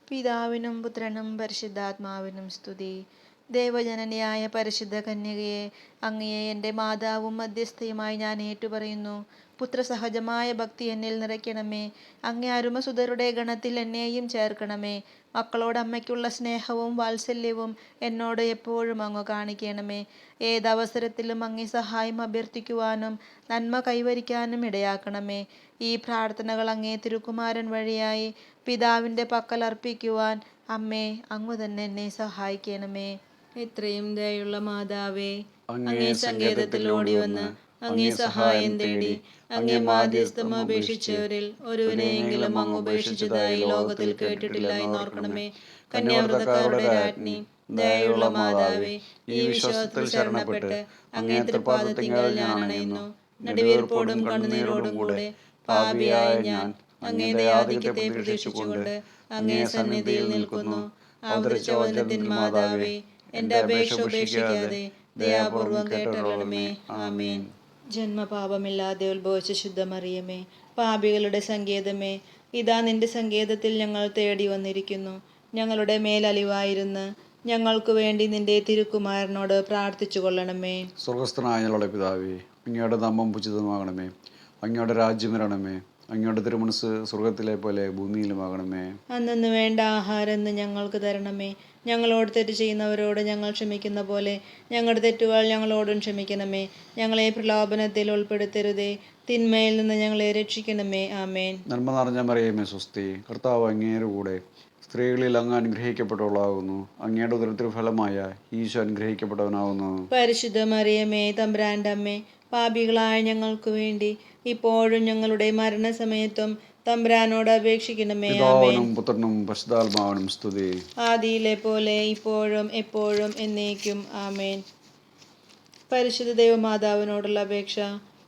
പിതാവിനും പുത്രനും പരിശുദ്ധാത്മാവിനും സ്തുതി. ദേവജനനിയായ പരിശുദ്ധ കന്യകയെ, അങ്ങയെ എൻ്റെ മാതാവും മധ്യസ്ഥയുമായി ഞാൻ ഏറ്റുപറയുന്നു. പുത്രസഹജമായ ഭക്തി എന്നിൽ നിറയ്ക്കണമേ. അങ്ങേ അരുമസുതരുടെ ഗണത്തിൽ എന്നെയും ചേർക്കണമേ. മക്കളോട് അമ്മയ്ക്കുള്ള സ്നേഹവും വാത്സല്യവും എന്നോട് എപ്പോഴും അങ്ങ് കാണിക്കണമേ. ഏതവസരത്തിലും അങ്ങേ സഹായം അഭ്യർത്ഥിക്കുവാനും നന്മ കൈവരിക്കാനും ഇടയാക്കണമേ. ഈ പ്രാർത്ഥനകൾ അങ്ങേ തിരുക്കുമാരൻ വഴിയായി പിതാവിൻ്റെ പക്കൽ അർപ്പിക്കുവാൻ അമ്മേ, അങ്ങ് തന്നെ എന്നെ സഹായിക്കണമേ. എത്രയും ദയുള്ള മാതാവേ, അങ്ങേ സങ്കേതത്തിൽ ഓടിവന്ന് അങ്ങേ സഹായം തേടി അങ്ങേ മാധ്യസ്ഥം അപേക്ഷിച്ചവരിൽ ഒരുവനെയെങ്കിലും അങ്ങ് ഉപേക്ഷിച്ചതായി ലോകത്തിൽ കേട്ടിട്ടില്ല എന്നോർക്കണമേ. കന്യാവ്രതക്കാരുടെ രാജ്ഞി, ദയുള്ള മാതാവേ, ഈ വിശ്വാസത്തിൽ ശരണപ്പെട്ട് അങ്ങേ തൃപ്പാദത്തിങ്കൽ ഞാൻ അണയുന്നു. നെടുവീർപ്പോടും കണ്ണുനീരോടും കൂടെ പാപിയായ ഞാൻ അങ്ങേ ദയാധിക്യത്തെ പ്രതീക്ഷിച്ചുകൊണ്ട് അങ്ങേ സന്നിധിയിൽ നിൽക്കുന്നു. അവതരിച്ച വചനത്തിൻ മാതാവേ, എൻ്റെ അപേക്ഷ ഉപേക്ഷിക്കാതെ ദയാപൂർവം കേട്ടരുളണമേ. ആമേൻ. ജന്മപാപമില്ലാതെ ഉത്ഭവിച്ച ശുദ്ധമറിയമേ, പാപികളുടെ സങ്കേതമേ, ഇതാ നിന്റെ സങ്കേതത്തിൽ ഞങ്ങൾ തേടി വന്നിരിക്കുന്നു. ഞങ്ങളുടെ മേലലിവായിരുന്ന് ഞങ്ങൾക്ക് വേണ്ടി നിന്റെ തിരുക്കുമാരനോട് പ്രാർത്ഥിച്ചു കൊള്ളണമേ. സ്വർഗസ്ഥനായ ഞങ്ങളുടെ പിതാവേ, അങ്ങയുടെ നാമം ഉചിതമാകണമേ. അങ്ങയുടെ രാജ്യം വരണമേ. അങ്ങയുടെ തിരുമനസ് സ്വർഗത്തിലെ പോലെ ഭൂമിയിലുമാകണമേ. അന്നു വേണ്ട ആഹാരം ഇന്ന് ഞങ്ങൾക്ക് തരണമേ. ഞങ്ങളോട് തെറ്റ് ചെയ്യുന്നവരോട് ഞങ്ങൾ ക്ഷമിക്കുന്ന പോലെ ഞങ്ങളുടെ തെറ്റുകൾ ഞങ്ങളോടും ക്ഷമിക്കണമേ. ഞങ്ങളെ പ്രലോഭനത്തിൽ ഉൾപ്പെടുത്തരുതേ, തിന്മയിൽ നിന്ന് ഞങ്ങളെ രക്ഷിക്കണമേ. ആമേൻ. നന്മ നിറഞ്ഞ മറിയമേ, സ്വസ്തി. കർത്താവ് അങ്ങയുടെ കൂടെ സ്ത്രീകളിൽ അങ്ങ് അനുഗ്രഹിക്കപ്പെട്ടവളാകുന്നു. അങ്ങയുടെ ഉദരത്തിൻ ഫലമായ ഈശോ അനുഗ്രഹിക്കപ്പെട്ടവനാകുന്നു. പരിശുദ്ധ മറിയമേ, തമ്പുരാൻ്റെ അമ്മേ, പാപികളായ ഞങ്ങൾക്ക് വേണ്ടി ഇപ്പോഴും ഞങ്ങളുടെ മരണസമയത്തും തമ്പുരാനോട് അപേക്ഷിക്കണമേ. പിതാവിനും പുത്രനും പരിശുദ്ധാത്മാവിനും സ്തുതി. ആദിയിലെ പോലെ ഇപ്പോഴും എപ്പോഴും എന്നേക്കും. ആമേൻ. പരിശുദ്ധ ദൈവമാതാവിനോടുള്ള അപേക്ഷ.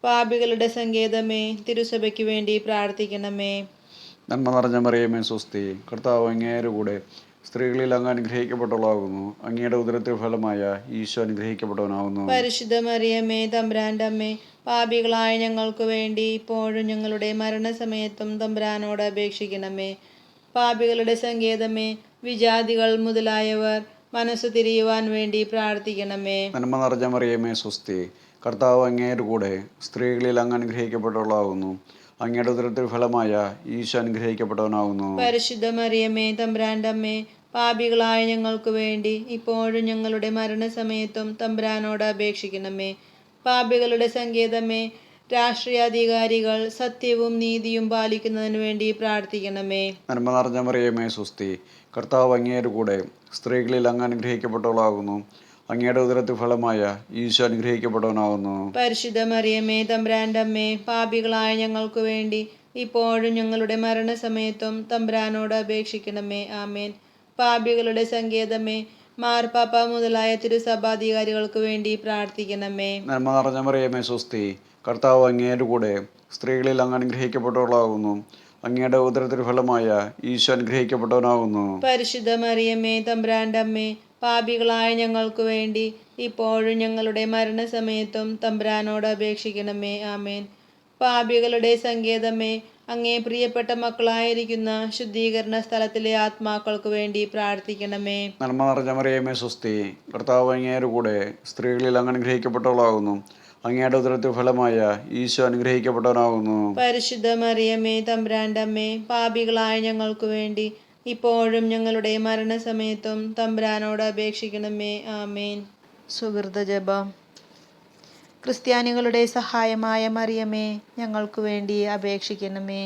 പാപികളുടെ സങ്കേതമേ, തിരുസഭയ്ക്ക് വേണ്ടി പ്രാർത്ഥിക്കണമേ. നന്മ നിറഞ്ഞ മറിയമേ, സ്വസ്തി. കർത്താവ് അങ്ങയുടെ കൂടെ സ്ത്രീകളിൽ അങ്ങ് അനുഗ്രഹിക്കപ്പെട്ടവളാകുന്നു. അങ്ങയുടെ ഉദരത്തിൻ ഫലമായ ഈശോ അനുഗ്രഹിക്കപ്പെട്ടവനാകുന്നു. പരിശുദ്ധ മറിയമേ, തമ്പുരാൻ്റെ അമ്മേ, പാപികളായ ഞങ്ങൾക്ക് വേണ്ടി ഇപ്പോഴും ഞങ്ങളുടെ മരണസമയത്തും തമ്പുരാനോട് അപേക്ഷിക്കണമേ. പാപികളുടെ സങ്കേതമേ, വിജാതികൾ മുതലായവർ മനസ്സു തിരിയുവാൻ വേണ്ടി പ്രാർത്ഥിക്കണമേ. നന്മ നിറഞ്ഞ മറിയമേ, സ്വസ്തി. കർത്താവ് അങ്ങയുടെ കൂടെ സ്ത്രീകളിൽ അങ്ങ് അനുഗ്രഹിക്കപ്പെട്ടവളാകുന്നു. അങ്ങയുടെ ഉദരത്തിൻ ഫലമായ ഈശോ അനുഗ്രഹിക്കപ്പെട്ടവനാകുന്നു. പരിശുദ്ധ മറിയമേ, തമ്പുരാൻ്റെ അമ്മേ, പാപികളായ ഞങ്ങൾക്ക് വേണ്ടി ഇപ്പോഴും ഞങ്ങളുടെ മരണസമയത്തും തമ്പുരാനോട് അപേക്ഷിക്കണമേ. പാപികളുടെ സങ്കേതമേ, രാഷ്ട്രീയാധികാരികൾ സത്യവും നീതിയും പാലിക്കുന്നതിന് വേണ്ടി പ്രാർത്ഥിക്കണമേ. നന്മ നിറഞ്ഞ മറിയമേ, സ്വസ്തി. കർത്താവ് അങ്ങയുടെ കൂടെ സ്ത്രീകളിൽ അങ്ങ് അനുഗ്രഹിക്കപ്പെട്ടവളാകുന്നു. അങ്ങയുടെ ഉദരത്തിൻ ഫലമായ ഈശോ അനുഗ്രഹിക്കപ്പെട്ടവനാകുന്നു. പരിശുദ്ധ മറിയമേ, തമ്പുരാൻ്റെ അമ്മേ, പാപികളായ ഞങ്ങൾക്ക് വേണ്ടി ഇപ്പോഴും ഞങ്ങളുടെ മരണസമയത്തും തമ്പുരാനോട് അപേക്ഷിക്കണമേ. ആമേൻ. പാപികളുടെ സങ്കേതമേ, മാർപ്പാപ്പ മുതലായ തിരുസഭാധികാരികൾക്ക് വേണ്ടി പ്രാർത്ഥിക്കണമേ. നന്മ നിറഞ്ഞ മറിയമേ, സ്വസ്തി. കർത്താവ് അങ്ങയുടെ കൂടെ സ്ത്രീകളിൽ അങ്ങ് അനുഗ്രഹിക്കപ്പെട്ടവളാകുന്നു. അങ്ങയുടെ ഉദരത്തിൻ ഫലമായ ഈശോ അനുഗ്രഹിക്കപ്പെട്ടവനാകുന്നു. പരിശുദ്ധ മറിയമേ, തമ്പുരാൻ്റെ അമ്മേ, പാപികളായ ഞങ്ങൾക്ക് വേണ്ടി ഇപ്പോഴും ഞങ്ങളുടെ മരണസമയത്തും തമ്പുരാനോട് അപേക്ഷിക്കണമേ. ആമേൻ. പാപികളുടെ സങ്കേതമേ, അങ്ങേ പ്രിയപ്പെട്ട മക്കളായിരിക്കുന്ന ശുദ്ധീകരണ സ്ഥലത്തിലെ ആത്മാക്കൾക്ക് വേണ്ടി പ്രാർത്ഥിക്കണമേ. നന്മ നിറഞ്ഞ മറിയമേ, സ്വസ്തി. കർത്താവ് അങ്ങയുടെ കൂടെ സ്ത്രീകളിൽ അങ്ങ് അനുഗ്രഹിക്കപ്പെട്ടവളാകുന്നു. അങ്ങയുടെ ഉദരത്തിൻ ഫലമായ ഈശോ അനുഗ്രഹിക്കപ്പെട്ടവനാകുന്നു. പരിശുദ്ധ മറിയമേ, തമ്പുരാൻ്റെ അമ്മേ, പാപികളായ ഞങ്ങൾക്ക് വേണ്ടി ഇപ്പോഴും ഞങ്ങളുടെ മരണസമയത്തും തമ്പുരാനോട് അപേക്ഷിക്കണമേ. ആമേൻ. സുഹൃത ജപം. ക്രിസ്ത്യാനികളുടെ സഹായമായ മറിയമേ, ഞങ്ങൾക്ക് വേണ്ടി അപേക്ഷിക്കണമേ.